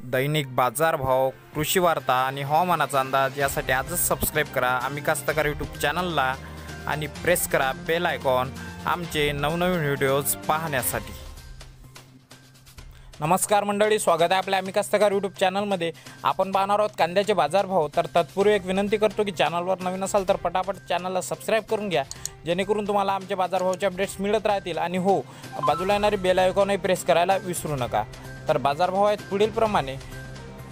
दैनिक बाजारभाव, कृषी वार्ता आणि हवामानाचा अंदाज यासाठी आजच सबस्क्राईब करा आम्ही कास्तकार यूट्यूब चॅनलला आणि प्रेस करा बेल आयकॉन आमचे नवनवीन व्हिडिओज पाहण्यासाठी। नमस्कार मंडळी, स्वागत आहे आपल्या आम्ही कास्तकार यूट्यूब चॅनलमध्ये। आपण पाहणार आहोत कांद्याचे बाजारभाव। तर तत्पूर्वी एक विनंती करतो की चॅनलवर नवीन असाल तर पटापट चॅनलला सबस्क्राईब करून घ्या, जेणेकरून तुम्हाला आमचे बाजारभावाचे अपडेट्स मिळत राहतील। आणि हो, बाजूला येणारी बेल आयकॉनही प्रेस करायला विसरू नका। तर बाजारभाव आहेत पुढील प्रमाणे।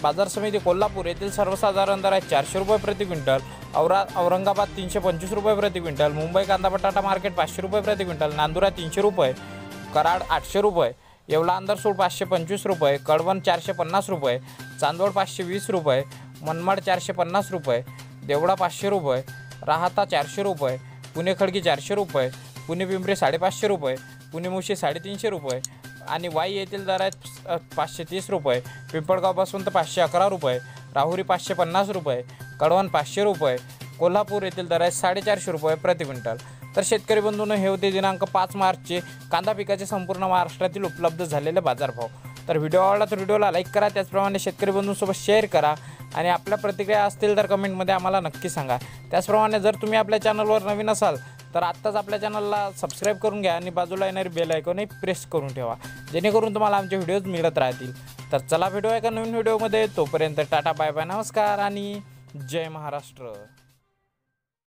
बाजार समिती कोल्हापूर येथील सर्वसाधारण दर आहे 400 रुपये प्रति क्विंटल, औरंगाबाद 325 रुपये प्रति क्विंटल, मुंबई कांदा बटाटा मार्केट 500 रुपये प्रति क्विंटल, नांदुरा 300 रुपये, कराड 800 रुपये, येवला अंदरसूड 525 रुपये, कळवण 450 रुपये, चांदवड 520 रुपये, मनमाड 450 रुपये, देवळा 500 रुपये, राहाता 400 रुपये, पुणे खडकी 400 रुपये, पुणे पिंपरी 550 रुपये, पुणे मुळशी 350 रुपये आणि वाई येथील दर आहेत 530 रुपये, पिंपळगाव बसवंत 511 रुपये, राहुरी 550 रुपये, कळवण 500 रुपये, कोल्हापूर येथील दर आहेत 450 रुपये प्रति क्विंटल। तर शेतकरी बंधूंनो, हे होते दिनांक 5 मार्चचे कांदा पिकाचे संपूर्ण महाराष्ट्रातील उपलब्ध झालेले बाजारभाव। तर व्हिडिओ आवडला तर व्हिडिओला लाईक करा, त्याचप्रमाणे शेतकरी बंधूंसोबत शेअर करा आणि आपल्या प्रतिक्रिया असतील तर कमेंटमध्ये आम्हाला नक्की सांगा। त्याचप्रमाणे जर तुम्ही आपल्या चॅनलवर नवीन असाल तर आत्ताच आपल्या चॅनलला सबस्क्राईब करून घ्या आणि बाजूला येणारी बेल आयकॉनही प्रेस करून ठेवा, जेणेकरून तुम्हाला आमचे व्हिडिओज मिळत राहतील। तर चला भेटूया एका नवीन व्हिडिओमध्ये, तोपर्यंत टाटा बाय बाय, नमस्कार आणि जय महाराष्ट्र।